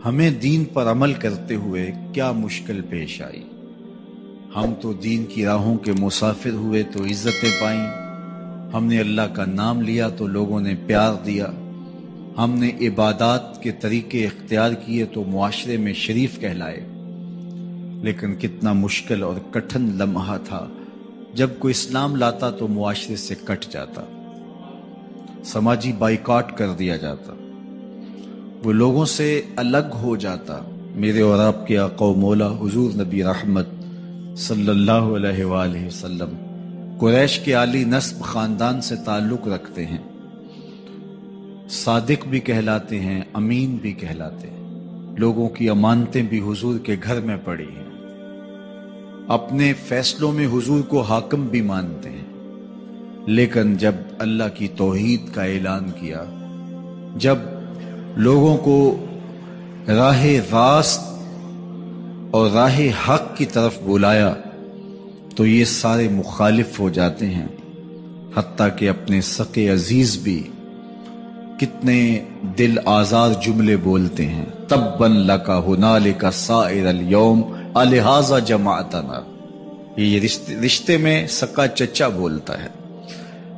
ہمیں دین پر عمل کرتے ہوئے کیا مشکل پیش آئی۔ ہم تو دین کی راہوں کے مسافر ہوئے تو عزتیں پائیں، ہم نے اللہ کا نام لیا تو لوگوں نے پیار دیا، ہم نے عبادات کے طریقے اختیار کیے تو معاشرے میں شریف کہلائے۔ لیکن کتنا مشکل اور کٹھن لمحہ تھا جب کوئی اسلام لاتا تو معاشرے سے کٹ جاتا، سماجی بائیکاٹ کر دیا جاتا، وہ لوگوں سے الگ ہو جاتا۔ میرے اور آپ کے آقا و مولا حضور نبی رحمت صلی اللہ علیہ وآلہ وسلم قریش کے عالی نسب خاندان سے تعلق رکھتے ہیں، صادق بھی کہلاتے ہیں، امین بھی کہلاتے ہیں، لوگوں کی امانتیں بھی حضور کے گھر میں پڑی ہیں، اپنے فیصلوں میں حضور کو حاکم بھی مانتے ہیں۔ لیکن جب اللہ کی توحید کا اعلان کیا، جب لوگوں کو راہ راست اور راہ حق کی طرف بلایا تو یہ سارے مخالف ہو جاتے ہیں، حتیٰ کہ اپنے سقے عزیز بھی کتنے دل آزار جملے بولتے ہیں، تباً لک ہنالک سائر الیوم الہٰذا جمعتنا۔ یہ رشتے میں سکا چچا بولتا ہے۔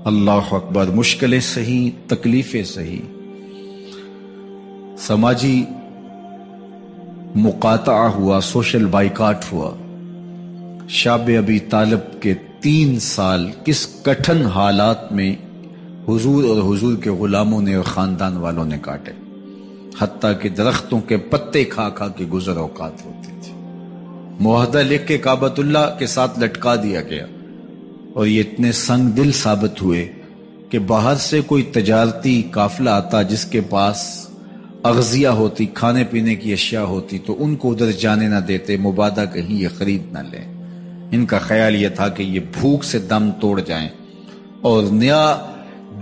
اللہ اکبر، مشکلیں سہی، تکلیفیں سہی، سماجی مقاطعہ ہوا، سوشل بائیکاٹ ہوا۔ شاب ابی طالب کے 3 سال کس کٹھن حالات میں حضور اور حضور کے غلاموں نے اور خاندان والوں نے کاٹے، حتیٰ کہ درختوں کے پتے کھا کھا کے گزر اوقات ہوتی تھی۔ معاہدہ لکھ کے کعبۃ اللہ کے ساتھ لٹکا دیا گیا، اور یہ اتنے سنگ دل ثابت ہوئے کہ باہر سے کوئی تجارتی قافلہ آتا جس کے پاس اغذیہ ہوتی، کھانے پینے کی اشیاء ہوتی، تو ان کو ادھر جانے نہ دیتے، مبادا کہیں یہ خرید نہ لیں۔ ان کا خیال یہ تھا کہ یہ بھوک سے دم توڑ جائیں، اور نیا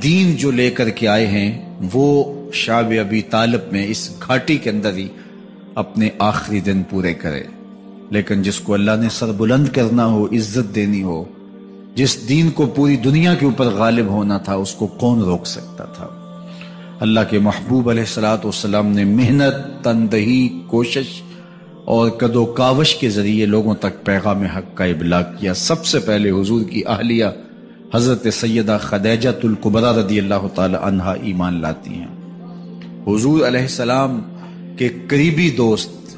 دین جو لے کر کے آئے ہیں وہ شعب ابی طالب میں اس گھاٹی کے اندر ہی اپنے آخری دن پورے کرے۔ لیکن جس کو اللہ نے سر بلند کرنا ہو، عزت دینی ہو، جس دین کو پوری دنیا کے اوپر غالب ہونا تھا، اس کو کون روک سکتا تھا؟ اللہ کے محبوب علیہ الصلوۃ والسلام نے محنت، تندہی، کوشش اور کد و کاوش کے ذریعے لوگوں تک پیغام حق کا ابلاغ کیا۔ سب سے پہلے حضور کی اہلیہ حضرت سیدہ خدیجہ الکبریٰ رضی اللہ تعالی عنہا ایمان لاتی ہیں۔ حضور علیہ السلام کے قریبی دوست،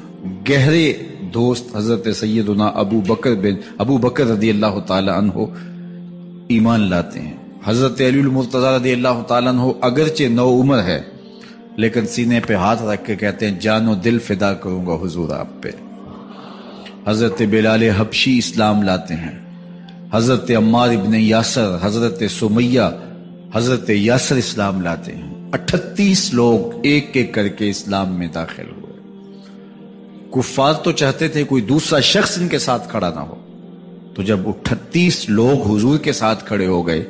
گہرے دوست حضرت سیدنا ابو بکر رضی اللہ تعالی عنہ ایمان لاتے ہیں۔ حضرت علی المرتضیٰ رضی اللہ تعالیٰ عنہ اگرچہ نو عمر ہے، لیکن سینے پہ ہاتھ رکھ کے کہتے ہیں جان و دل فدا کروں گا حضور آپ پہ۔ حضرت بلال حبشی اسلام لاتے ہیں، حضرت عمار ابن یاسر، حضرت سمیہ، حضرت یاسر اسلام لاتے ہیں۔ 38 لوگ ایک ایک کر کے اسلام میں داخل ہوئے۔ کفار تو چاہتے تھے کوئی دوسرا شخص ان کے ساتھ کھڑا نہ ہو، تو جب 38 لوگ حضور کے ساتھ کھڑے ہو گئے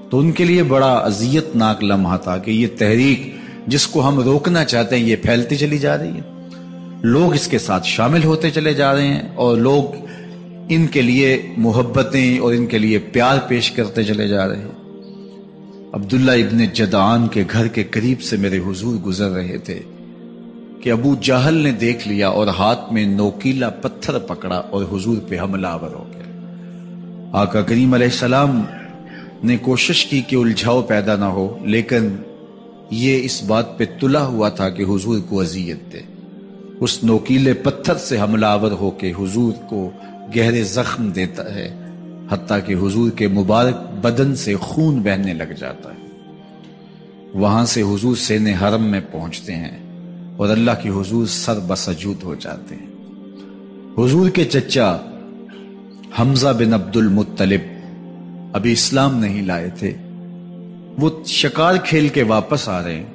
تو ان کے لیے بڑا اذیت ناک لمحہ تھا کہ یہ تحریک جس کو ہم روکنا چاہتے ہیں یہ پھیلتی چلی جا رہی ہے، لوگ اس کے ساتھ شامل ہوتے چلے جا رہے ہیں، اور لوگ ان کے لیے محبتیں اور ان کے لیے پیار پیش کرتے چلے جا رہے ہیں۔ عبداللہ ابن جدعان کے گھر کے قریب سے میرے حضور گزر رہے تھے کہ ابو جہل نے دیکھ لیا اور ہاتھ میں نوکیلا پتھر پکڑا اور حضور پہ حملہ آور ہو گیا۔ آقا کریم علیہ السلام نے کوشش کی کہ الجھاؤ پیدا نہ ہو، لیکن یہ اس بات پہ تلا ہوا تھا کہ حضور کو اذیت دے۔ اس نوکیلے پتھر سے حملہ آور ہو کے حضور کو گہرے زخم دیتا ہے، حتیٰ کہ حضور کے مبارک بدن سے خون بہنے لگ جاتا ہے۔ وہاں سے حضور سین حرم میں پہنچتے ہیں اور اللہ کے حضور سر بسجود ہو جاتے ہیں۔ حضور کے چچا حمزہ بن عبد المطلب ابھی اسلام نہیں لائے تھے، وہ شکار کھیل کے واپس آ رہے ہیں،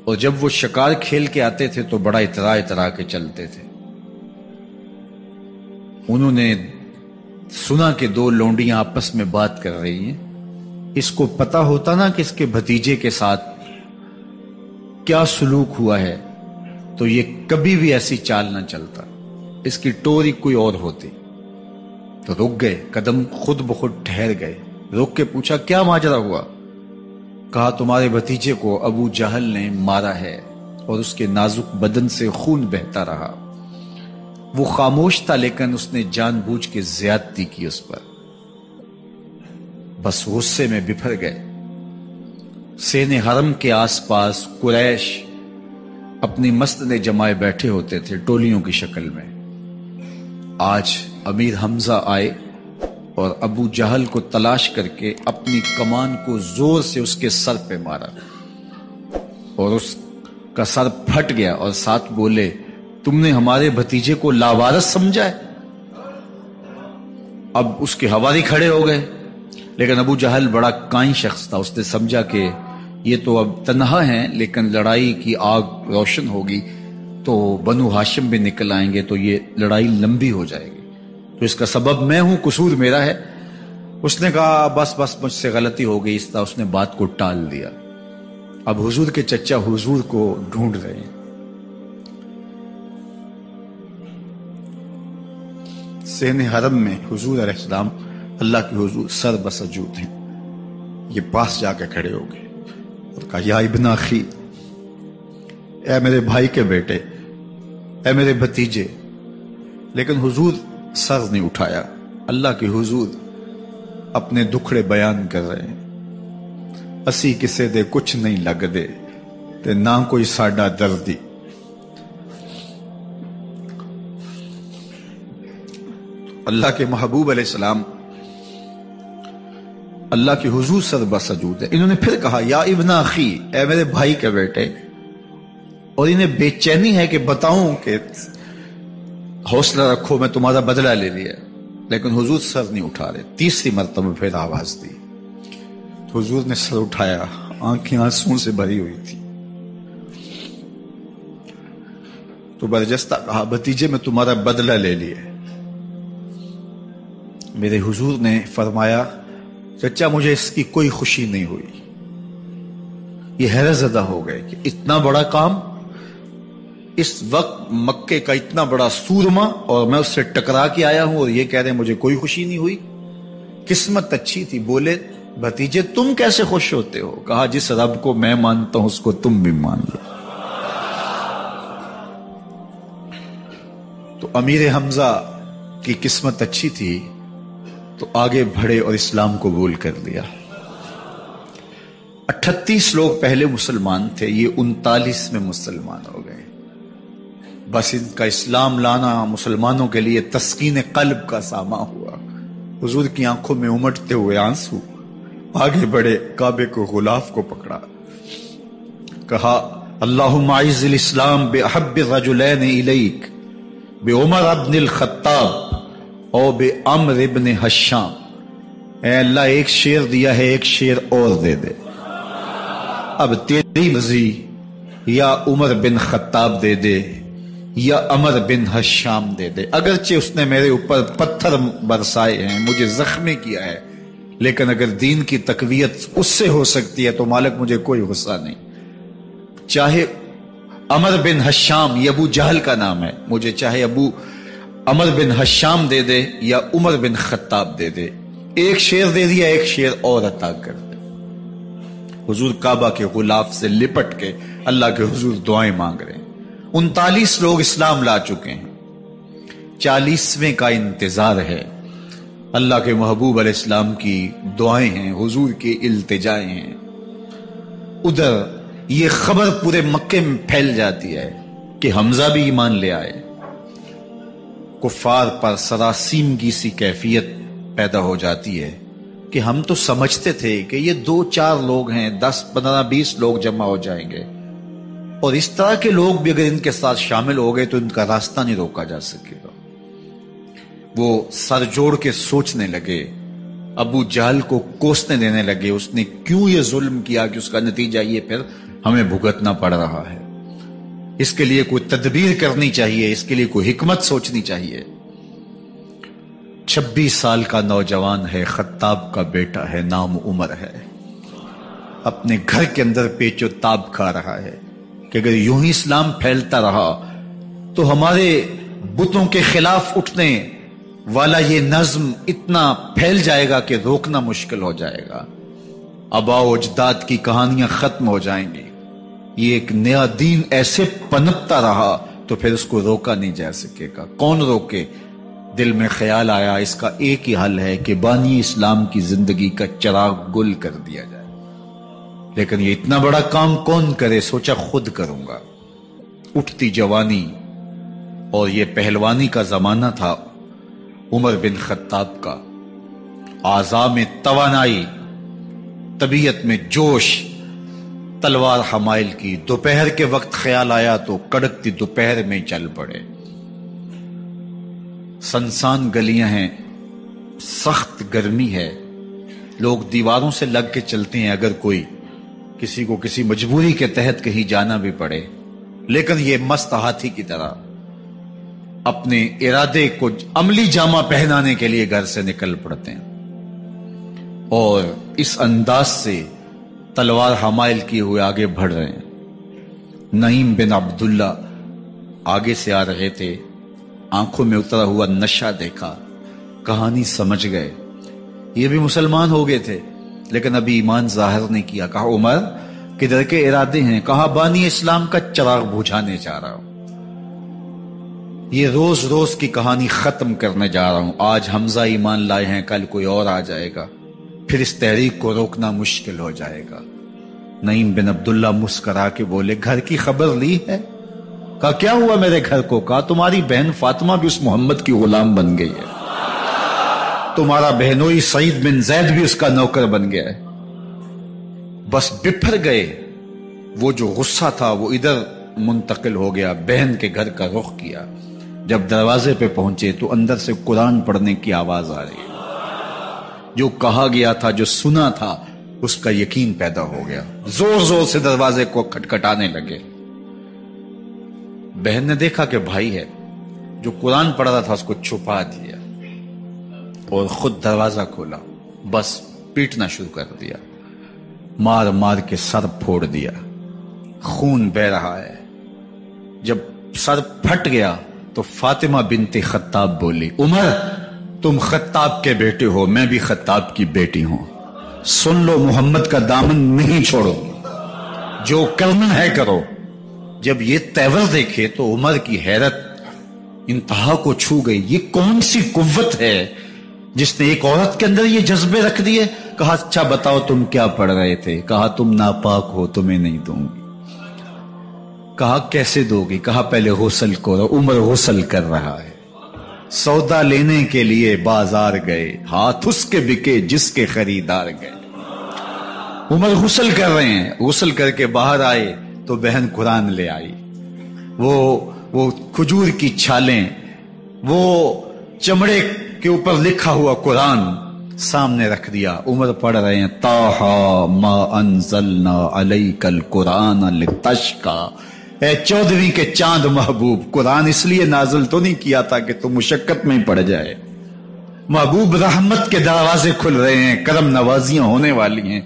اور جب وہ شکار کھیل کے آتے تھے تو بڑا اترا کے چلتے تھے۔ انہوں نے سنا کہ 2 لونڈیاں آپس میں بات کر رہی ہیں۔ اس کو پتا ہوتا نا کہ اس کے بھتیجے کے ساتھ کیا سلوک ہوا ہے تو یہ کبھی بھی ایسی چال نہ چلتا، اس کی ٹوری کوئی اور ہوتی۔ تو رک گئے، قدم خود بخود ٹھہر گئے، رک کے پوچھا کیا ماجرا ہوا؟ کہا تمہارے بھتیجے کو ابو جہل نے مارا ہے، اور اس کے نازک بدن سے خون بہتا رہا۔ وہ خاموش تھا لیکن اس نے جان بوجھ کے زیادتی کی اس پر۔ بس غصے میں بپھر گئے۔ سین حرم کے آس پاس قریش اپنی مسندیں جمائے بیٹھے ہوتے تھے ٹولیوں کی شکل میں۔ آج امیر حمزہ آئے اور ابو جہل کو تلاش کر کے اپنی کمان کو زور سے اس کے سر پہ مارا اور اس کا سر پھٹ گیا، اور ساتھ بولے تم نے ہمارے بھتیجے کو لاوارث سمجھا ہے۔ اب اس کے حواری کھڑے ہو گئے، لیکن ابو جہل بڑا کائن شخص تھا، اس نے سمجھا کہ یہ تو اب تنہا ہیں، لیکن لڑائی کی آگ روشن ہوگی تو بنو ہاشم بھی نکل آئیں گے تو یہ لڑائی لمبی ہو جائے گی، تو اس کا سبب میں ہوں، قصور میرا ہے۔ اس نے کہا بس مجھ سے غلطی ہو گئی، اس طرح اس نے بات کو ٹال دیا۔ اب حضور کے چچا حضور کو ڈھونڈ رہے ہیں۔ سین حرم میں حضور علیہ السلام اللہ کے حضور سر بسجود ہیں۔ یہ پاس جا کے کھڑے ہو گئے اور کہا یا ابن اخی، اے میرے بھائی کے بیٹے، اے میرے بھتیجے۔ لیکن حضور سر نہیں اٹھایا۔ اللہ کے حضور اپنے دکھڑے بیان کر رہے ہیں۔ اسی کسے دے کچھ نہیں لگ دے تے نہ کوئی ساڈا دردی۔ اللہ کے محبوب علیہ السلام اللہ کے حضور سر بسجود ہے۔ انہوں نے پھر کہا یا ابن اخی، اے میرے بھائی کے بیٹے، اور انہیں بے چینی ہے کہ بتاؤں کہ حوصلہ رکھو میں تمہارا بدلہ لے لیا، لیکن حضور سر نہیں اٹھا رہے۔ تیسری مرتبہ پھر آواز دی، حضور نے سر اٹھایا، آنکھیں آنسوں سے بھری ہوئی تھی، تو برجستہ کہا بھتیجے میں تمہارا بدلہ لے لیا۔ میرے حضور نے فرمایا چچا مجھے اس کی کوئی خوشی نہیں ہوئی۔ یہ حیرت زدہ ہو گئے کہ اتنا بڑا کام، اس وقت مکے کا اتنا بڑا سورما، اور میں اس سے ٹکرا کے آیا ہوں اور یہ کہہ رہے ہیں مجھے کوئی خوشی نہیں ہوئی۔ قسمت اچھی تھی۔ بولے بھتیجے تم کیسے خوش ہوتے ہو؟ کہا جس رب کو میں مانتا ہوں اس کو تم بھی مان لو۔ تو امیر حمزہ کی قسمت اچھی تھی تو آگے بڑھے اور اسلام قبول کر لیا۔ 38 لوگ پہلے مسلمان تھے، یہ 39 میں مسلمان ہو گئے۔ بس ان کا اسلام لانا مسلمانوں کے لیے تسکین قلب کا ساما ہوا۔ حضور کی آنکھوں میں امٹتے ہوئے آنسو، آگے بڑھے، کعبے کو غلاف کو پکڑا، کہا اللہم اعز الاسلام باحب الرجلین الیک بعمر ابن الخطاب اور بعمر ابن حشام۔ اے اللہ ایک شیر دیا ہے، ایک شیر اور دے دے، اب تیری مرضی، یا عمر بن خطاب دے دے یا عمر بن حشام دے دے۔ اگرچہ اس نے میرے اوپر پتھر برسائے ہیں، مجھے زخمی کیا ہے، لیکن اگر دین کی تقویت اس سے ہو سکتی ہے تو مالک مجھے کوئی غصہ نہیں۔ چاہے عمر بن حشام، یہ ابو جہل کا نام ہے، مجھے چاہے ابو عمر بن حشام دے دے یا عمر بن خطاب دے دے، ایک شیر دے دیا، ایک شیر اور عطا کر دے۔ حضور کعبہ کے غلاف سے لپٹ کے اللہ کے حضور دعائیں مانگ رہے ہیں۔ 39 لوگ اسلام لا چکے ہیں، 40ویں کا انتظار ہے۔ اللہ کے محبوب علیہ السلام کی دعائیں ہیں، حضور کی التجائیں ہیں۔ ادھر یہ خبر پورے مکے میں پھیل جاتی ہے کہ حمزہ بھی ایمان لے آئے۔ کفار پر سراسیمگی سی کیفیت پیدا ہو جاتی ہے کہ ہم تو سمجھتے تھے کہ یہ 2-4 لوگ ہیں، 10, 15, 20 لوگ جمع ہو جائیں گے، اور اس طرح کے لوگ بھی اگر ان کے ساتھ شامل ہو گئے تو ان کا راستہ نہیں روکا جا سکے گا۔ وہ سر جوڑ کے سوچنے لگے، ابو جہل کو کوسنے دینے لگے، اس نے کیوں یہ ظلم کیا کہ اس کا نتیجہ یہ پھر ہمیں بھگتنا پڑ رہا ہے، اس کے لیے کوئی تدبیر کرنی چاہیے، اس کے لیے کوئی حکمت سوچنی چاہیے۔ 26 سال کا نوجوان ہے، خطاب کا بیٹا ہے، نام عمر ہے، اپنے گھر کے اندر پیچ و تاب کھا رہا ہے کہ اگر یوں ہی اسلام پھیلتا رہا تو ہمارے بتوں کے خلاف اٹھنے والا یہ نظم اتنا پھیل جائے گا کہ روکنا مشکل ہو جائے گا، آباء و اجداد کی کہانیاں ختم ہو جائیں گی، یہ ایک نیا دین ایسے پنپتا رہا تو پھر اس کو روکا نہیں جا سکے گا. کون روکے؟ دل میں خیال آیا اس کا ایک ہی حل ہے کہ بانی اسلام کی زندگی کا چراغ گل کر دیا جائے. لیکن یہ اتنا بڑا کام کون کرے؟ سوچا خود کروں گا. اٹھتی جوانی اور یہ پہلوانی کا زمانہ تھا عمر بن خطاب کا. اعضاء میں توانائی، طبیعت میں جوش، تلوار حمائل کی. دوپہر کے وقت خیال آیا تو کڑکتی دوپہر میں چل پڑے. سنسان گلیاں ہیں، سخت گرمی ہے، لوگ دیواروں سے لگ کے چلتے ہیں اگر کوئی کسی کو کسی مجبوری کے تحت کہیں جانا بھی پڑے. لیکن یہ مست ہاتھی کی طرح اپنے ارادے کو عملی جامہ پہنانے کے لیے گھر سے نکل پڑتے ہیں اور اس انداز سے تلوار حمائل کیے ہوئے آگے بڑھ رہے ہیں. نعیم بن عبداللہ آگے سے آ رہے تھے. آنکھوں میں اترا ہوا نشہ دیکھا، کہانی سمجھ گئے. یہ بھی مسلمان ہو گئے تھے لیکن ابھی ایمان ظاہر نہیں کیا. کہا عمر کدھر کے ارادے ہیں؟ کہا بانی اسلام کا چراغ بجھانے جا رہا ہوں. یہ روز روز کی کہانی ختم کرنے جا رہا ہوں. آج حمزہ ایمان لائے ہیں، کل کوئی اور آ جائے گا، پھر اس تحریک کو روکنا مشکل ہو جائے گا. نعیم بن عبداللہ مسکرا کے بولے گھر کی خبر لی ہے؟ کہا کیا ہوا میرے گھر کو؟ کہا تمہاری بہن فاطمہ بھی اس محمد کی غلام بن گئی ہے، تمہارا بہنوئی سعید بن زید بھی اس کا نوکر بن گیا ہے. بس بپھر گئے. وہ جو غصہ تھا وہ ادھر منتقل ہو گیا، بہن کے گھر کا رخ کیا. جب دروازے پہ پہنچے تو اندر سے قرآن پڑھنے کی آواز آ رہی ہے. جو کہا گیا تھا، جو سنا تھا، اس کا یقین پیدا ہو گیا. زور زور سے دروازے کو کھٹکھٹانے لگے. بہن نے دیکھا کہ بھائی ہے. جو قرآن پڑھ رہا تھا اس کو چھپا دیا اور خود دروازہ کھولا. بس پیٹنا شروع کر دیا، مار مار کے سر پھوڑ دیا. خون بہ رہا ہے. جب سر پھٹ گیا تو فاطمہ بنت خطاب بولی عمر تم خطاب کے بیٹے ہو، میں بھی خطاب کی بیٹی ہوں. سن لو محمد کا دامن نہیں چھوڑو، جو کرنا ہے کرو. جب یہ تیور دیکھے تو عمر کی حیرت انتہا کو چھو گئی. یہ کون سی قوت ہے جس نے ایک عورت کے اندر یہ جذبے رکھ دیے؟ کہا اچھا بتاؤ تم کیا پڑھ رہے تھے؟ کہا تم ناپاک ہو، تمہیں نہیں دوں گی. کہا کیسے دو گی؟ کہا پہلے غسل کرو. عمر غسل کر رہا ہے. سودا لینے کے لیے بازار گئے، ہاتھ اس کے بکے جس کے خریدار گئے. عمر غسل کر رہے ہیں. غسل کر کے باہر آئے تو بہن قرآن لے آئی. وہ کھجور کی چھالیں، وہ چمڑے کے اوپر لکھا ہوا قرآن سامنے رکھ دیا. عمر پڑھ رہے ہیں طٰہٰ ما انزلنا علیک القرآن لتشقیٰ. اے 14ویں کے چاند محبوب، قرآن اس لیے نازل تو نہیں کیا تھا کہ تم مشقت میں پڑ جائے. محبوب رحمت کے دروازے کھل رہے ہیں، کرم نوازیاں ہونے والی ہیں.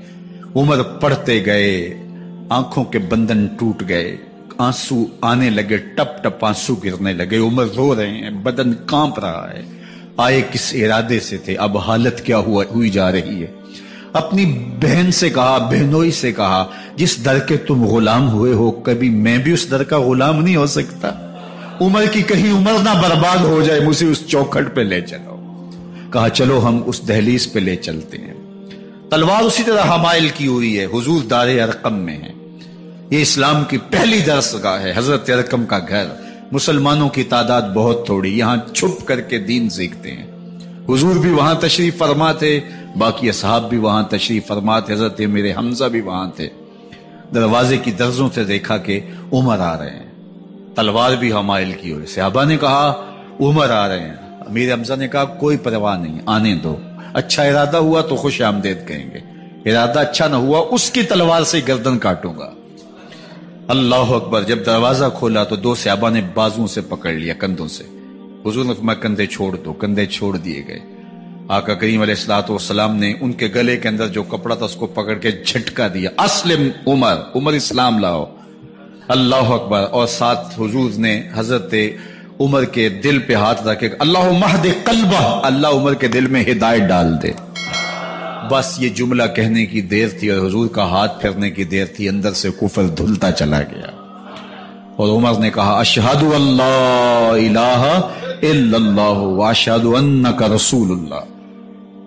عمر پڑھتے گئے، آنکھوں کے بندن ٹوٹ گئے، آنسو آنے لگے، ٹپ ٹپ آنسو گرنے لگے. عمر رو رہے ہیں، بدن کانپ رہا ہے. آئے کس ارادے سے تھے، اب حالت کیا ہوئی جا رہی ہے. اپنی بہن سے کہا، بہنوئی سے کہا جس در کے تم غلام ہوئے ہو کبھی میں بھی اس در کا غلام نہیں ہو سکتا؟ عمر کی کہیں عمر نہ برباد ہو جائے، مجھے اس چوکھٹ پہ لے چلو. کہا چلو ہم اس دہلیز پہ لے چلتے ہیں. تلوار اسی طرح حمائل کی ہوئی ہے. حضور دار ارقم میں ہے. یہ اسلام کی پہلی درسگاہ ہے، حضرت ارقم کا گھر. مسلمانوں کی تعداد بہت تھوڑی، یہاں چھپ کر کے دین سیکھتے ہیں. حضور بھی وہاں تشریف فرما تھے، باقی اصحاب بھی وہاں تشریف فرما تھے. حضرت میرے حمزہ بھی وہاں تھے. دروازے کی درزوں سے دیکھا کہ عمر آ رہے ہیں. تلوار بھی حمائل کی ہوئی. صحابہ نے کہا عمر آ رہے ہیں. میرے حمزہ نے کہا کوئی پرواہ نہیں، آنے دو. اچھا ارادہ ہوا تو خوش آمدید کہیں گے، ارادہ اچھا نہ ہوا اس کی تلوار سے گردن کاٹوں گا. اللہ اکبر. جب دروازہ کھولا تو دو صحابہ نے بازوں سے پکڑ لیا، کندھوں سے. حضور نے فرمایا کندھے چھوڑ دو. کندھے چھوڑ دیے گئے. آقا کریم علیہ الصلوۃ والسلام نے ان کے گلے کے اندر جو کپڑا تھا اس کو پکڑ کے جھٹکا دیا. اسلم عمر، عمر اسلام لاؤ. اللہ اکبر. اور ساتھ حضور نے حضرت عمر کے دل پہ ہاتھ رکھے، اللہم اہد قلبہ، اللہ عمر کے دل میں ہدایت ڈال دے. بس یہ جملہ کہنے کی دیر تھی اور حضور کا ہاتھ پھرنے کی دیر تھی، اندر سے کفر دھلتا چلا گیا۔ اور عمر نے کہا اشہد اللہ الہ الا اللہ واشہد انک رسول اللہ۔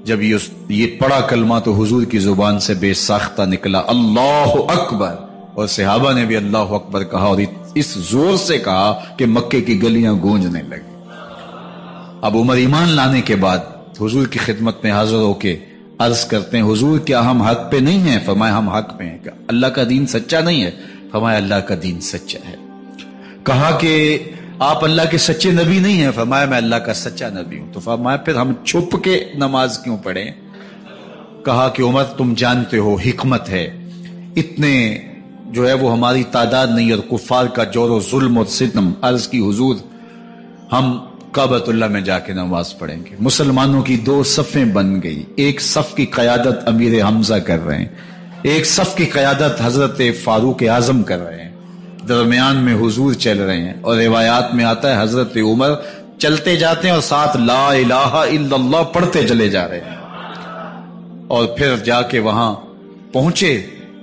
جب یہ پڑا کلمہ تو حضور کی زبان سے بے ساختہ نکلا اللہ اکبر، اور صحابہ نے بھی اللہ اکبر کہا، اور اس زور سے کہا کہ مکے کی گلیاں گونجنے لگی۔ اب عمر ایمان لانے کے بعد حضور کی خدمت میں حاضر ہو کے عرض کرتے ہیں حضور کیا ہم حق پہ نہیں ہیں؟ فرمایا ہم حق پہ ہیں۔ اللہ کا دین سچا نہیں ہے؟ فرمایا اللہ کا دین سچا ہے۔ کہا کہ آپ اللہ کے سچے نبی نہیں ہیں؟ فرمایا میں اللہ کا سچا نبی ہوں۔ تو فرمایا پھر ہم چھپ کے نماز کیوں پڑھیں؟ کہا کہ عمر تم جانتے ہو حکمت ہے، اتنے جو ہے وہ ہماری تعداد نہیں، اور کفار کا جور و ظلم اور ستم۔ عرض کی حضور ہم کعبۃ اللہ میں جا کے نماز پڑھیں گے۔ مسلمانوں کی دو صفیں بن گئی، ایک صف کی قیادت امیر حمزہ کر رہے ہیں، ایک صف کی قیادت حضرت فاروق اعظم کر رہے ہیں، درمیان میں حضور چل رہے ہیں، اور روایات میں آتا ہے حضرت عمر چلتے جاتے ہیں اور ساتھ لا الہ الا اللہ پڑھتے چلے جا رہے ہیں۔ اور پھر جا کے وہاں پہنچے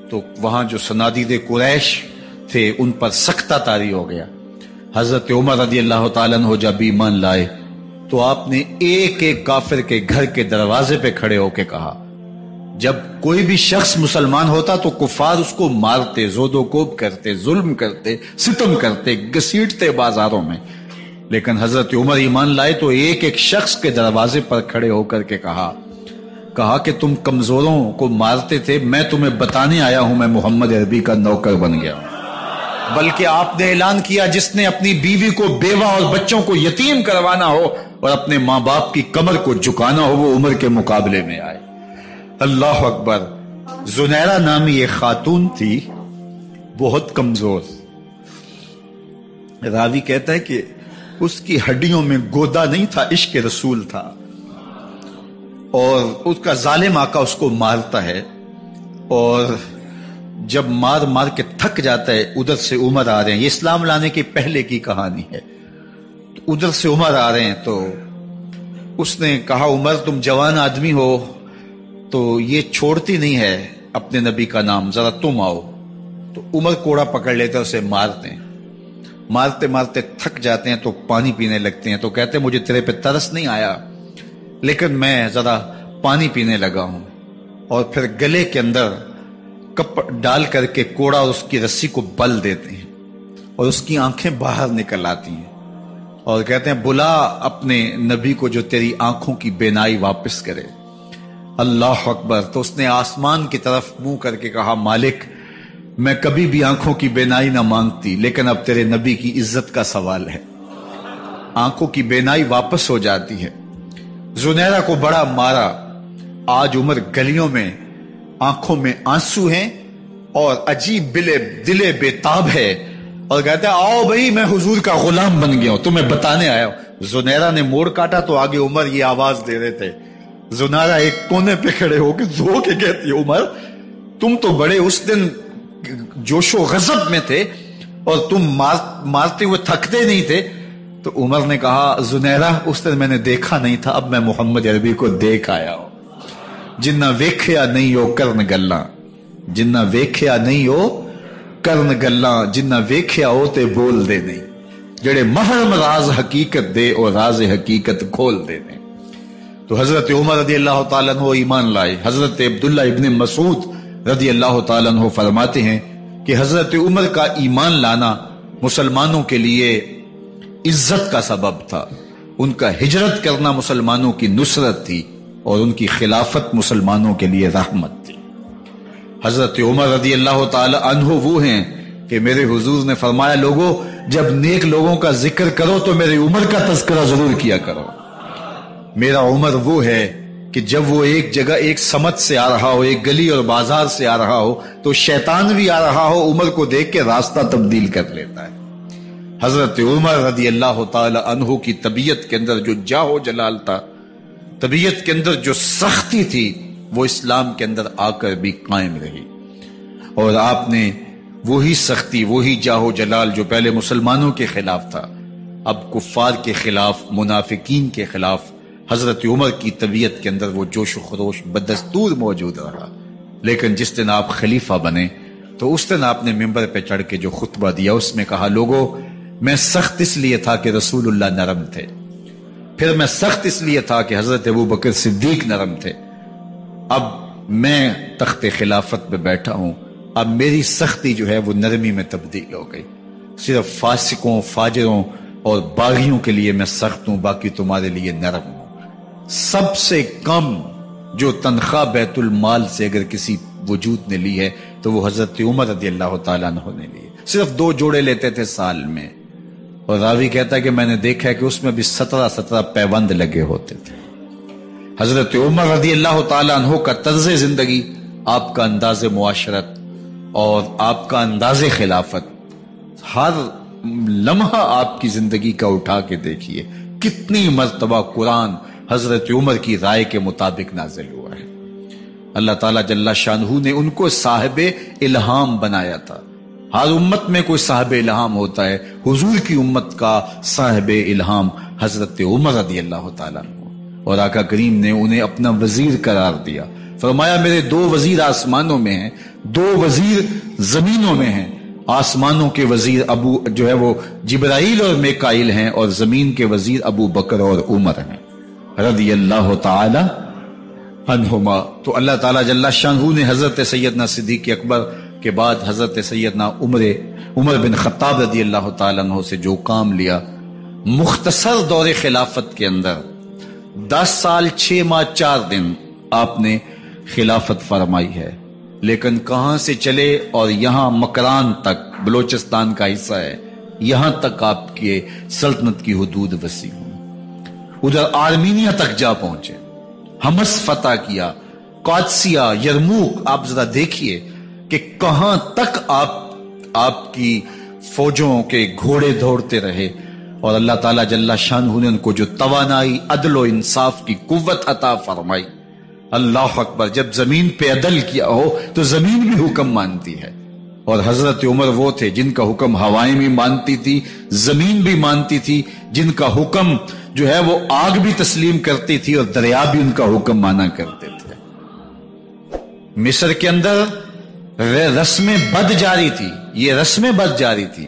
تو وہاں جو صنادید قریش تھے ان پر سختہ طاری ہو گیا۔ حضرت عمر رضی اللہ تعالیٰ عنہ جب ایمان لائے تو آپ نے ایک ایک کافر کے گھر کے دروازے پہ کھڑے ہو کے کہا، جب کوئی بھی شخص مسلمان ہوتا تو کفار اس کو مارتے، زود و کوب کرتے، ظلم کرتے، ستم کرتے، گھسیٹتے بازاروں میں، لیکن حضرت عمر ایمان لائے تو ایک ایک شخص کے دروازے پر کھڑے ہو کر کے کہا کہ تم کمزوروں کو مارتے تھے، میں تمہیں بتانے آیا ہوں میں محمد عربی کا نوکر بن گیا ہوں۔ بلکہ آپ نے اعلان کیا جس نے اپنی بیوی کو بیوہ اور بچوں کو یتیم کروانا ہو اور اپنے ماں باپ کی کمر کو جھکانا ہو وہ عمر کے مقابلے میں آئے۔ اللہ اکبر۔ زنیرہ نامی ایک خاتون تھی، بہت کمزور، راوی کہتا ہے کہ اس کی ہڈیوں میں گودا نہیں تھا، عشق رسول تھا، اور اس کا ظالم آقا اس کو مارتا ہے، اور جب مار مار کے تھک جاتا ہے ادھر سے عمر آ رہے ہیں، یہ اسلام لانے کے پہلے کی کہانی ہے، تو ادھر سے عمر آ رہے ہیں تو اس نے کہا عمر تم جوان آدمی ہو تو یہ چھوڑتی نہیں ہے اپنے نبی کا نام، ذرا تم آؤ۔ تو عمر کوڑا پکڑ لیتے اسے مارتے ہیں، مارتے مارتے تھک جاتے ہیں تو پانی پینے لگتے ہیں، تو کہتے ہیں مجھے تیرے پہ ترس نہیں آیا لیکن میں ذرا پانی پینے لگا ہوں، اور پھر گلے کے اندر کپ ڈال کر کے کوڑا اور اس کی رسی کو بل دیتے ہیں اور اس کی آنکھیں باہر نکل آتی ہیں، اور کہتے ہیں بلا اپنے نبی کو جو تیری آنکھوں کی بینائی واپس کرے۔ اللہ اکبر۔ تو اس نے آسمان کی طرف منہ کر کے کہا مالک میں کبھی بھی آنکھوں کی بینائی نہ مانگتی، لیکن اب تیرے نبی کی عزت کا سوال ہے۔ آنکھوں کی بینائی واپس ہو جاتی ہے۔ زنیرہ کو بڑا مارا۔ آج عمر گلیوں میں آنکھوں میں آنسو ہیں اور عجیب دلے بےتاب ہے، اور کہتا ہے آؤ بھائی میں حضور کا غلام بن گیا ہوں، تمہیں بتانے آیا ہوں۔ زنیرہ نے موڑ کاٹا تو آگے عمر یہ آواز دے رہے تھے۔ زنیرہ ایک کونے پہ کھڑے ہو کے زو کے کہتی ہے عمر تم تو بڑے اس دن جوش و غضب میں تھے اور تم مارتے ہوئے تھکتے نہیں تھے۔ تو عمر نے کہا زنیرہ اس دن میں نے دیکھا نہیں تھا، اب میں محمد عربی کو دیکھ آیا ہوں۔ جنہ ویکھیا نہیں ہو کرن گلاں، جنہ ویکھیا نہیں ہو کرن گلاں، جنہ ویکھیا ہو تے بول دے نہیں، جڑے محرم راز حقیقت دے اور راز حقیقت کھول دے نہیں۔ تو حضرت عمر رضی اللہ تعالیٰ عنہ ایمان لائے۔ حضرت عبداللہ ابن مسعود رضی اللہ تعالیٰ عنہ فرماتے ہیں کہ حضرت عمر کا ایمان لانا مسلمانوں کے لیے عزت کا سبب تھا، ان کا ہجرت کرنا مسلمانوں کی نصرت تھی، اور ان کی خلافت مسلمانوں کے لیے رحمت تھی۔ حضرت عمر رضی اللہ تعالی عنہ وہ ہیں کہ میرے حضور نے فرمایا لوگوں جب نیک لوگوں کا ذکر کرو تو میرے عمر کا تذکرہ ضرور کیا کرو۔ میرا عمر وہ ہے کہ جب وہ ایک جگہ ایک سمت سے آ رہا ہو، ایک گلی اور بازار سے آ رہا ہو تو شیطان بھی آ رہا ہو، عمر کو دیکھ کے راستہ تبدیل کر لیتا ہے۔ حضرت عمر رضی اللہ تعالی عنہ کی طبیعت کے اندر جو جاہ و جلال تھا، طبیعت کے اندر جو سختی تھی، وہ اسلام کے اندر آ کر بھی قائم رہی، اور آپ نے وہی سختی، وہی جاہ و جلال جو پہلے مسلمانوں کے خلاف تھا، اب کفار کے خلاف، منافقین کے خلاف حضرت عمر کی طبیعت کے اندر وہ جوش و خروش بدستور موجود رہا، لیکن جس دن آپ خلیفہ بنے تو اس دن آپ نے ممبر پہ چڑھ کے جو خطبہ دیا اس میں کہا، لوگوں میں سخت اس لیے تھا کہ رسول اللہ نرم تھے، پھر میں سخت اس لیے تھا کہ حضرت ابوبکر صدیق نرم تھے، اب میں تخت خلافت پہ بیٹھا ہوں، اب میری سختی جو ہے وہ نرمی میں تبدیل ہو گئی، صرف فاسقوں فاجروں اور باغیوں کے لیے میں سخت ہوں، باقی تمہارے لیے نرم ہوں۔ سب سے کم جو تنخواہ بیت المال سے اگر کسی وجود نے لی ہے تو وہ حضرت عمر رضی اللہ تعالیٰ عنہ نے لی، صرف 2 جوڑے لیتے تھے سال میں، اور راوی کہتا ہے کہ میں نے دیکھا ہے کہ اس میں بھی 17 پیوند لگے ہوتے تھے۔ حضرت عمر رضی اللہ تعالیٰ عنہ کا طرز زندگی، آپ کا انداز معاشرت اور آپ کا انداز خلافت، ہر لمحہ آپ کی زندگی کا اٹھا کے دیکھیے کتنی مرتبہ قرآن حضرت عمر کی رائے کے مطابق نازل ہوا ہے۔ اللہ تعالیٰ جل شانہ نے ان کو صاحب الہام بنایا تھا۔ ہر امت میں کوئی صاحب الہام ہوتا ہے، حضور کی امت کا صاحب الہام حضرت عمر رضی اللہ تعالیٰ عنہ، اور آقا کریم نے انہیں اپنا وزیر قرار دیا، فرمایا میرے 2 وزیر آسمانوں میں ہیں، 2 وزیر زمینوں میں ہیں، آسمانوں کے وزیر ابو جو ہے وہ جبرائیل اور میکائیل ہیں، اور زمین کے وزیر ابو بکر اور عمر ہیں رضی اللہ تعالی عنہما۔ تو اللہ تعالیٰ جل شانہ نے حضرت سیدنا صدیق اکبر کے بعد حضرت سیدنا عمر بن خطاب رضی اللہ تعالیٰ عنہ سے جو کام لیا، مختصر دور خلافت کے اندر 10 سال 6 ماہ 4 دن آپ نے خلافت فرمائی ہے، لیکن کہاں سے چلے اور یہاں مکران تک، بلوچستان کا حصہ ہے، یہاں تک آپ کے سلطنت کی حدود وسیع ہوں، ادھر آرمینیا تک جا پہنچے، حمص فتح کیا، قادسیہ، یرموک، آپ ذرا دیکھیے کہ کہاں تک آپ کی فوجوں کے گھوڑے دوڑتے رہے، اور اللہ تعالیٰ جل شانہ نے ان کو جو توانائی، عدل و انصاف کی قوت عطا فرمائی۔ اللہ اکبر، جب زمین پہ عدل کیا ہو تو زمین بھی حکم مانتی ہے، اور حضرت عمر وہ تھے جن کا حکم ہوائیں بھی مانتی تھی، زمین بھی مانتی تھی، جن کا حکم جو ہے وہ آگ بھی تسلیم کرتی تھی اور دریا بھی ان کا حکم مانا کرتے تھے۔ مصر کے اندر رسم بد جاری تھی، یہ رسم بد جاری تھی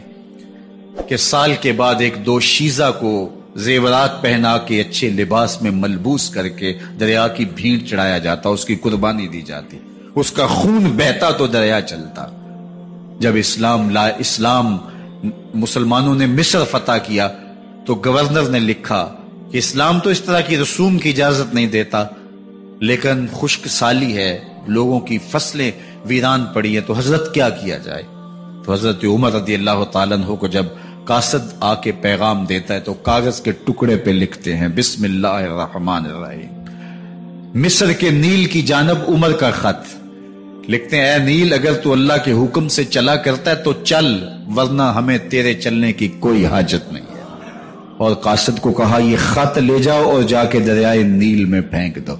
کہ سال کے بعد 1-2 شیزہ کو زیورات پہنا کے اچھے لباس میں ملبوس کر کے دریا کی بھیڑ چڑھایا جاتا، اس کی قربانی دی جاتی، اس کا خون بہتا تو دریا چلتا۔ جب اسلام مسلمانوں نے مصر فتح کیا تو گورنر نے لکھا کہ اسلام تو اس طرح کی رسوم کی اجازت نہیں دیتا، لیکن خشک سالی ہے، لوگوں کی فصلیں ویران پڑی ہے، تو حضرت کیا کیا جائے؟ تو حضرت عمر رضی اللہ تعالیٰ عنہ کو جب قاصد آ کے پیغام دیتا ہے تو کاغذ کے ٹکڑے پہ لکھتے ہیں بسم اللہ الرحمن الرحیم، مصر کے نیل کی جانب عمر کا خط، لکھتے ہیں اے نیل اگر تو اللہ کے حکم سے چلا کرتا ہے تو چل، ورنہ ہمیں تیرے چلنے کی کوئی حاجت نہیں ہے۔ اور قاصد کو کہا یہ خط لے جاؤ اور جا کے دریائے نیل میں پھینک دو۔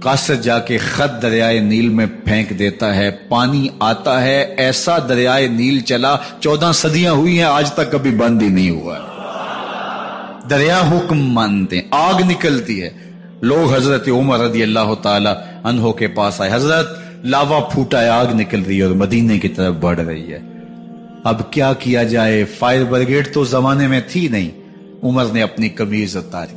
قاصد جا کے خط دریائے نیل میں پھینک دیتا ہے، پانی آتا ہے، ایسا دریائے نیل چلا 14 صدیاں ہوئی ہیں آج تک کبھی بند ہی نہیں ہوا۔ دریا حکم مانتے ہیں، آگ نکلتی ہے، لوگ حضرت عمر رضی اللہ تعالی عنہ کے پاس آئے، حضرت لاوا پھوٹا ہے، آگ نکل رہی ہے اور مدینے کی طرف بڑھ رہی ہے، اب کیا کیا جائے؟ فائر بریگیڈ تو زمانے میں تھی نہیں۔ عمر نے اپنی قمیض اتاری،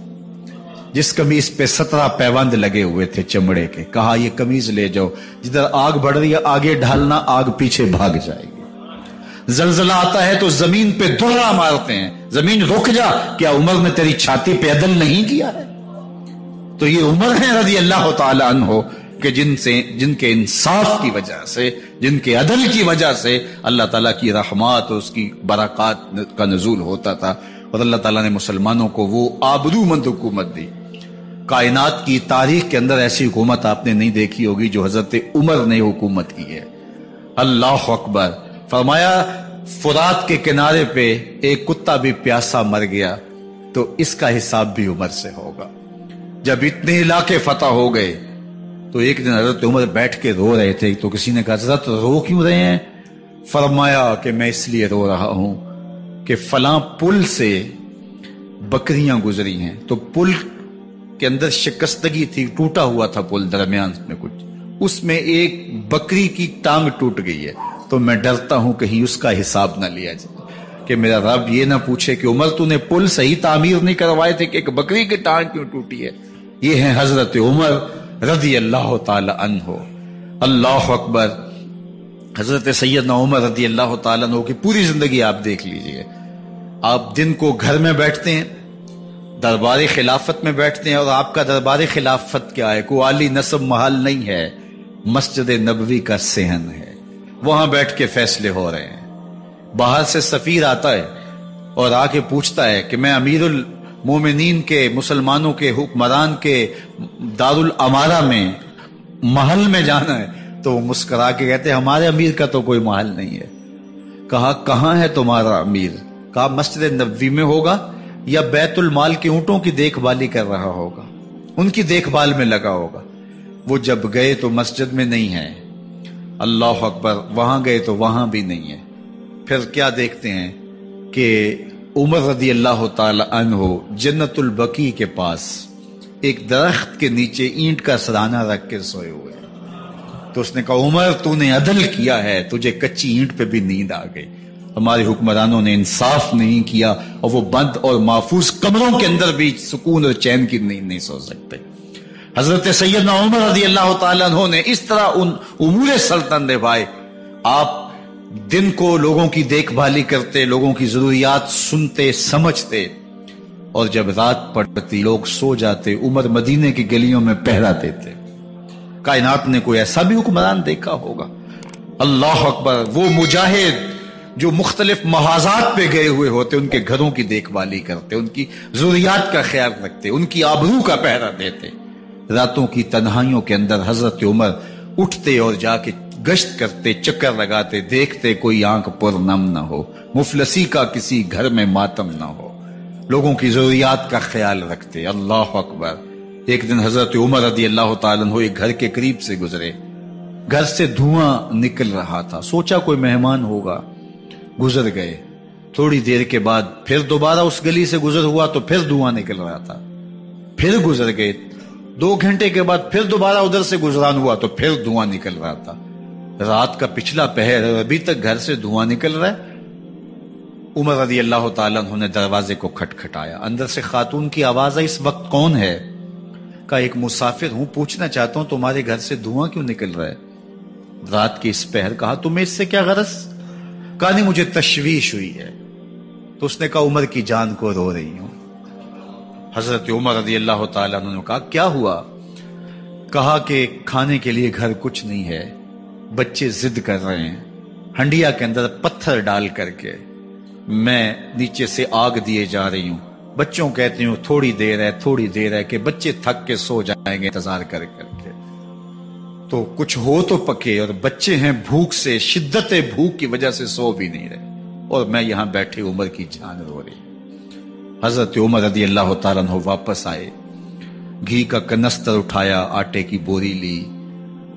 جس قمیض پہ 17 پیوند لگے ہوئے تھے چمڑے کے، کہا یہ قمیض لے جاؤ، جدھر آگ بڑھ رہی ہے آگے ڈھالنا، آگ پیچھے بھاگ جائے گی۔ زلزلہ آتا ہے تو زمین پہ دھرا مارتے ہیں، زمین رک جا، کیا عمر نے تیری چھاتی پہ عدل نہیں کیا ہے؟ تو یہ عمر ہیں رضی اللہ تعالی عنہ کہ جن کے انصاف کی وجہ سے، جن کے عدل کی وجہ سے اللہ تعالیٰ کی رحمات اور اس کی برکات کا نزول ہوتا تھا، اور اللہ تعالیٰ نے مسلمانوں کو وہ آبرومند حکومت دی۔ کائنات کی تاریخ کے اندر ایسی حکومت آپ نے نہیں دیکھی ہوگی جو حضرت عمر نے حکومت کی ہے۔ اللہ اکبر، فرمایا فرات کے کنارے پہ ایک کتا بھی پیاسا مر گیا تو اس کا حساب بھی عمر سے ہوگا۔ جب اتنے علاقے فتح ہو گئے تو ایک دن حضرت عمر بیٹھ کے رو رہے تھے، تو کسی نے کہا حضرت رو کیوں رہے ہیں؟ فرمایا کہ میں اس لیے رو رہا ہوں کہ فلاں پل سے بکریاں گزری ہیں، تو پل کے اندر شکستگی تھی، ٹوٹا ہوا تھا پل درمیان میں کچھ، اس میں ایک بکری کی ٹانگ ٹوٹ گئی ہے، تو میں ڈرتا ہوں کہیں اس کا حساب نہ لیا جائے کہ میرا رب یہ نہ پوچھے کہ عمر تو نے پل صحیح تعمیر نہیں کروائے تھے کہ ایک بکری کی ٹانگ کیوں ٹوٹی ہے۔ یہ ہے حضرت عمر رضی اللہ تعالی عنہ۔ اللہ اکبر۔ حضرت سیدنا عمر رضی اللہ تعالیٰ عنہ کی پوری زندگی آپ دیکھ لیجئے، آپ دن کو گھر میں بیٹھتے ہیں، دربار خلافت میں بیٹھتے ہیں، اور آپ کا دربار خلافت کیا ہے؟ کوئی عالی نصب محل نہیں ہے، مسجد نبوی کا صحن ہے، وہاں بیٹھ کے فیصلے ہو رہے ہیں۔ باہر سے سفیر آتا ہے اور آ کے پوچھتا ہے کہ میں امیر المومنین کے، مسلمانوں کے حکمران کے دارالامارہ میں محل میں جانا ہے، تو وہ مسکرا کے کہتے ہیں ہمارے امیر کا تو کوئی محل نہیں ہے۔ کہا کہاں ہے تمہارا امیر؟ کہا مسجد نبوی میں ہوگا یا بیت المال کے اونٹوں کی دیکھ بھالی کر رہا ہوگا، ان کی دیکھ بھال میں لگا ہوگا۔ وہ جب گئے تو مسجد میں نہیں ہے، اللہ اکبر، وہاں گئے تو وہاں بھی نہیں ہے۔ پھر کیا دیکھتے ہیں کہ عمر رضی اللہ تعالی عنہ جنت البقیع کے پاس ایک درخت کے نیچے اینٹ کا سرانہ رکھ کے سوئے ہوئے، تو اس نے کہا عمر تو نے عدل کیا ہے، تجھے کچی اینٹ پہ بھی نیند آ گئی، ہمارے حکمرانوں نے انصاف نہیں کیا، اور وہ بند اور محفوظ کمروں کے اندر بھی سکون اور چین کی نیند نہیں سو سکتے۔ حضرت سیدنا عمر رضی اللہ تعالیٰ عنہ نے اس طرح ان امور سلطنت نبھائے۔ آپ دن کو لوگوں کی دیکھ بھالی کرتے، لوگوں کی ضروریات سنتے سمجھتے، اور جب رات پڑتی لوگ سو جاتے، عمر مدینے کی گلیوں میں پہرا دیتے۔ کائنات نے کوئی ایسا بھی حکمران دیکھا ہوگا؟ اللہ اکبر۔ وہ مجاہد جو مختلف محاذات پہ گئے ہوئے ہوتے، ان کے گھروں کی دیکھ بھالی کرتے، ان کی ضروریات کا خیال رکھتے، ان کی آبرو کا پہرا دیتے۔ راتوں کی تنہائیوں کے اندر حضرت عمر اٹھتے اور جا کے گشت کرتے، چکر لگاتے، دیکھتے کوئی آنکھ پر نم نہ ہو، مفلسی کا کسی گھر میں ماتم نہ ہو، لوگوں کی ضروریات کا خیال رکھتے۔ اللہ اکبر۔ ایک دن حضرت عمر رضی اللہ تعالیٰ عنہ ایک گھر کے قریب سے گزرے، گھر سے دھواں نکل رہا تھا، سوچا کوئی مہمان ہوگا، گزر گئے۔ تھوڑی دیر کے بعد پھر دوبارہ اس گلی سے گزر ہوا تو پھر دھواں نکل رہا تھا، پھر گزر گئے۔ 2 گھنٹے کے بعد پھر دوبارہ ادھر سے گزران ہوا تو پھر دھواں نکل رہا تھا۔ رات کا پچھلا پہر ہے، ابھی تک گھر سے دھواں نکل رہا ہے۔ عمر رضی اللہ تعالیٰ عنہ نے دروازے کو کھٹکھٹایا، اندر سے خاتون کی آواز آئی، اس وقت کون ہے؟ کہا ایک مسافر ہوں، پوچھنا چاہتا ہوں تمہارے گھر سے دھواں کیوں نکل رہا ہے رات کی اس پہر؟ کہا تمہیں اس سے کیا غرض؟ کہا نہیں مجھے تشویش ہوئی ہے۔ تو اس نے کہا عمر کی جان کو رو رہی ہوں۔ حضرت عمر رضی اللہ تعالیٰ عنہ نے کہا کیا ہوا؟ کہا کہ کھانے کے لیے گھر کچھ نہیں ہے، بچے ضد کر رہے ہیں، ہنڈیا کے اندر پتھر ڈال کر کے میں نیچے سے آگ دیے جا رہی ہوں، بچوں کہتے ہیں تھوڑی دیر ہے تھوڑی دیر ہے، کہ بچے تھک کے سو جائیں گے انتظار کر کر کے، تو کچھ ہو تو پکے، اور بچے ہیں بھوک سے، شدت بھوک کی وجہ سے سو بھی نہیں رہے، اور میں یہاں بیٹھے عمر کی جان رو رہی۔ حضرت عمر رضی اللہ تعالیٰ عنہ واپس آئے، گھی کا کنستر اٹھایا، آٹے کی بوری لی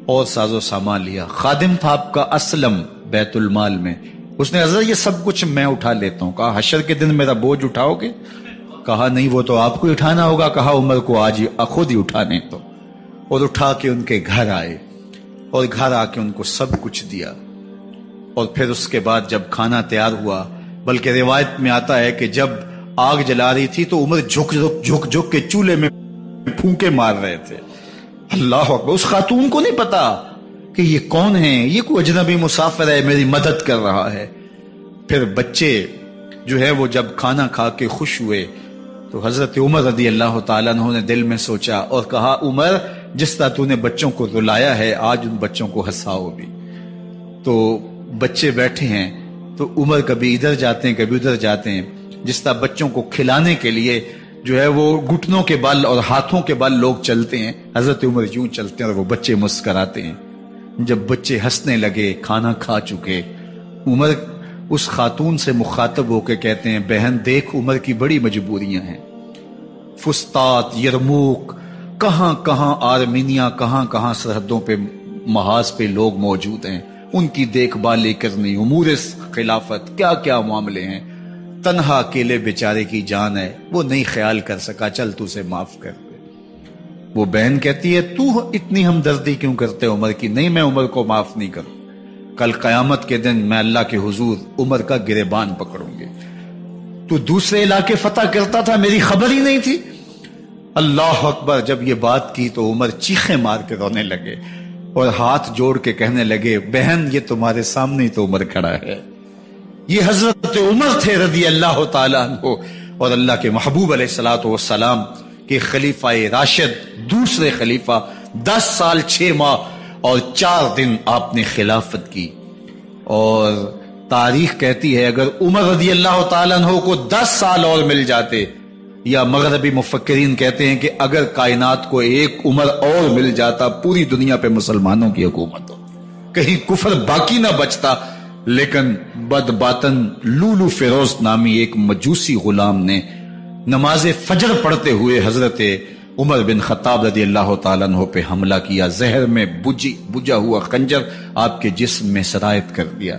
اور ساز و سامان لیا۔ خادم تھا آپ کا اسلم بیت المال میں، اس نے حضرت یہ سب کچھ میں اٹھا لیتا ہوں۔ کہا حشر کے دن میرا بوجھ اٹھاؤ گے؟ کہا نہیں وہ تو آپ کو اٹھانا ہوگا۔ کہا عمر کو آج خود ہی اٹھانے تو، اور اٹھا کے ان کے گھر آئے، اور گھر آ کے ان کو سب کچھ دیا۔ اور پھر اس کے بعد جب کھانا تیار ہوا، بلکہ روایت میں آتا ہے کہ جب آگ جلا رہی تھی تو عمر جھک کے چولہے میں پھونکے مار رہے تھے۔ اللہ اکبر۔ اس خاتون کو نہیں پتا کہ یہ کون ہے، یہ کوئی اجنبی مسافر ہے، میری مدد کر رہا ہے۔ پھر بچے جو ہے وہ جب کھانا کھا کے خوش ہوئے تو حضرت عمر رضی اللہ تعالیٰ عنہ نے دل میں سوچا اور کہا عمر جس طرح تو نے بچوں کو رلایا ہے آج ان بچوں کو ہنساؤ بھی۔ تو بچے بیٹھے ہیں تو عمر کبھی ادھر جاتے ہیں کبھی ادھر جاتے ہیں، جس طرح بچوں کو کھلانے کے لیے جو ہے وہ گھٹنوں کے بل اور ہاتھوں کے بل لوگ چلتے ہیں، حضرت عمر یوں چلتے ہیں اور وہ بچے مسکراتے ہیں۔ جب بچے ہنسنے لگے، کھانا کھا چکے، عمر اس خاتون سے مخاطب ہو کے کہتے ہیں بہن دیکھ عمر کی بڑی مجبوریاں ہیں، فسطاط، یرموک، کہاں کہاں آرمینیا، کہاں کہاں سرحدوں پہ محاذ پہ لوگ موجود ہیں، ان کی دیکھ بھال کرنی، امور خلافت، کیا کیا معاملے ہیں، تنہا اکیلے بیچارے کی جان ہے، وہ نہیں خیال کر سکا، چل تو اسے معاف کر دے۔ وہ بہن کہتی ہے تو اتنی ہمدردی کیوں کرتے عمر کی؟ نہیں، میں عمر کو معاف نہیں کروں، کل قیامت کے دن میں اللہ کے حضور عمر کا گریبان پکڑوں گی۔ تو دوسرے علاقے فتح کرتا تھا، میری خبر ہی نہیں تھی۔ اللہ اکبر! جب یہ بات کی تو عمر چیخیں مار کے رونے لگے اور ہاتھ جوڑ کے کہنے لگے بہن یہ تمہارے سامنے ہی تو عمر کھڑا ہے، یہ حضرت عمر تھے رضی اللہ تعالیٰ عنہ، اور اللہ کے محبوب علیہ الصلوۃ والسلام کہ خلیفہ راشد، دوسرے خلیفہ، 10 سال 6 ماہ اور 4 دن آپ نے خلافت کی۔ اور تاریخ کہتی ہے اگر عمر رضی اللہ تعالیٰ عنہ کو 10 سال اور مل جاتے، یا مغربی مفکرین کہتے ہیں کہ اگر کائنات کو ایک عمر اور مل جاتا، پوری دنیا پہ مسلمانوں کی حکومت ہو، کہیں کفر باقی نہ بچتا۔ لیکن بد باطن لولو فیروز نامی ایک مجوسی غلام نے نماز فجر پڑھتے ہوئے حضرت عمر بن خطاب رضی اللہ تعالیٰ عنہ پہ حملہ کیا، زہر میں بجھا ہوا خنجر آپ کے جسم میں سرایت کر دیا۔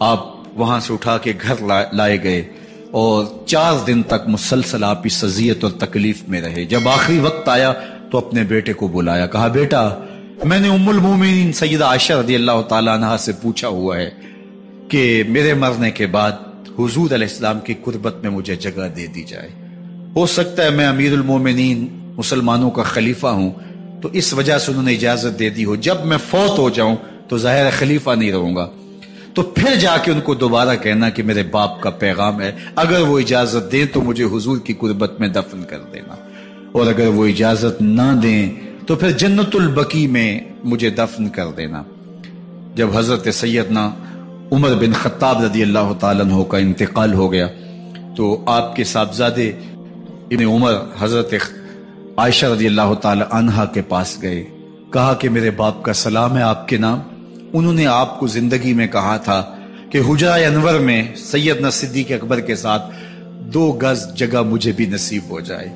آپ وہاں سے اٹھا کے گھر لائے گئے اور 4 دن تک مسلسل آپ اس اذیت اور تکلیف میں رہے۔ جب آخری وقت آیا تو اپنے بیٹے کو بلایا، کہا بیٹا میں نے ام المومنین سیدہ عائشہ رضی اللہ تعالیٰ عنہ سے پوچھا ہوا ہے کہ میرے مرنے کے بعد حضور علیہ السلام کی قربت میں مجھے جگہ دے دی جائے، ہو سکتا ہے میں امیر المومنین مسلمانوں کا خلیفہ ہوں تو اس وجہ سے انہوں نے اجازت دے دی ہو، جب میں فوت ہو جاؤں تو ظاہر خلیفہ نہیں رہوں گا، تو پھر جا کے ان کو دوبارہ کہنا کہ میرے باپ کا پیغام ہے، اگر وہ اجازت دیں تو مجھے حضور کی قربت میں دفن کر دینا، اور اگر وہ اجازت نہ دیں تو پھر جنت البقیع میں مجھے دفن کر دینا۔ جب حضرت سیدنا عمر بن خطاب رضی اللہ تعالیٰ عنہ کا انتقال ہو گیا تو آپ کے صاحبزادے ابن عمر حضرت عائشہ رضی اللہ تعالیٰ عنہا کے پاس گئے، کہا کہ میرے باپ کا سلام ہے آپ کے نام، انہوں نے آپ کو زندگی میں کہا تھا کہ حجرہ انور میں سیدنا صدیق اکبر کے ساتھ 2 گز جگہ مجھے بھی نصیب ہو جائے،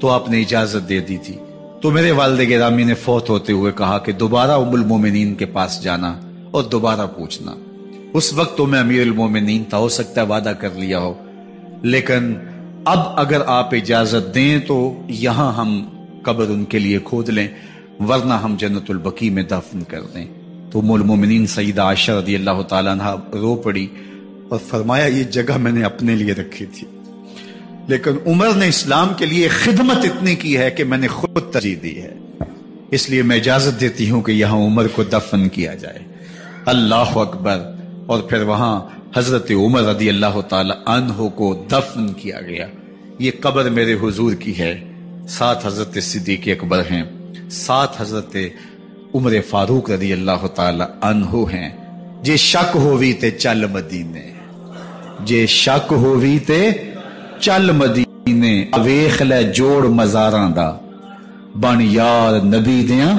تو آپ نے اجازت دے دی تھی۔ تو میرے والد گرامی نے فوت ہوتے ہوئے کہا کہ دوبارہ ام المومنین کے پاس جانا اور دوبارہ پوچھنا۔ اس وقت تو میں امیر المومنین تھا، ہو سکتا ہے وعدہ کر لیا ہو، لیکن اب اگر آپ اجازت دیں تو یہاں ہم قبر ان کے لیے کھود لیں، ورنہ ہم جنت البقیع میں دفن کر دیں۔ تو ام المومنین سیدہ عائشہ رضی اللہ تعالیٰ عنہ رو پڑی اور فرمایا یہ جگہ میں نے اپنے لیے رکھی تھی، لیکن عمر نے اسلام کے لیے خدمت اتنی کی ہے کہ میں نے خود ترجیح دی ہے، اس لیے میں اجازت دیتی ہوں کہ یہاں عمر کو دفن کیا جائے۔ اللہ اکبر! اور پھر وہاں حضرت عمر رضی اللہ تعالی عنہ کو دفن کیا گیا۔ یہ قبر میرے حضور کی ہے، 7 حضرت صدیق اکبر ہیں، 7 حضرت عمر فاروق رضی اللہ تعالی عنہ ہیں۔ جے شک ہووی تے چل مدینے، جے شک ہووی تے چل مدینے، ویکھ لے جوڑ مزاراں دا، بن یار نبی دیاں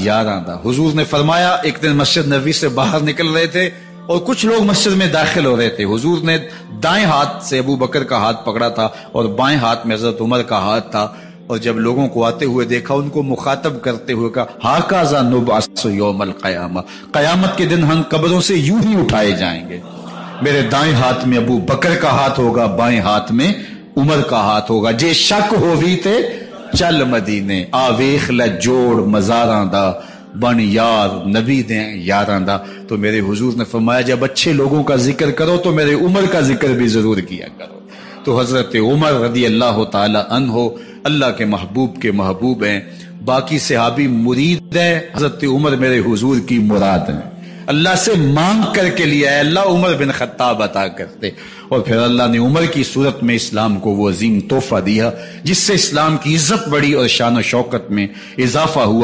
یاراں دا۔ حضور نے فرمایا ایک دن مسجد نبوی سے باہر نکل رہے تھے اور کچھ لوگ مسجد میں داخل ہو رہے تھے، حضور نے دائیں ہاتھ سے ابو بکر کا ہاتھ پکڑا تھا اور بائیں ہاتھ میں حضرت عمر کا ہاتھ تھا، اور جب لوگوں کو آتے ہوئے دیکھا ان کو مخاطب کرتے ہوئے کہا ہاکذا نبعث یوم القیامہ، قیامت کے دن ہم قبروں سے یوں ہی اٹھائے جائیں گے، میرے دائیں ہاتھ میں ابو بکر کا ہاتھ ہوگا، بائیں ہاتھ میں عمر کا ہاتھ ہوگا۔ جے شک ہووی تے چل مدینے، آ ویکھ لے جوڑ مزاراں دا، بن یار نبی دیں یاراں دا۔ تو میرے حضور نے فرمایا جب اچھے لوگوں کا ذکر کرو تو میرے عمر کا ذکر بھی ضرور کیا کرو۔ تو حضرت عمر رضی اللہ تعالی عنہ اللہ کے محبوب کے محبوب ہیں، باقی صحابی مرید ہیں، حضرت عمر میرے حضور کی مراد ہیں، اللہ سے مانگ کر کے لیا ہے، اللہ عمر بن خطاب عطا کرتے، اور پھر اللہ نے عمر کی صورت میں اسلام کو وہ عظیم تحفہ دیا جس سے اسلام کی عزت بڑھی اور شان و شوکت میں اضافہ ہوا۔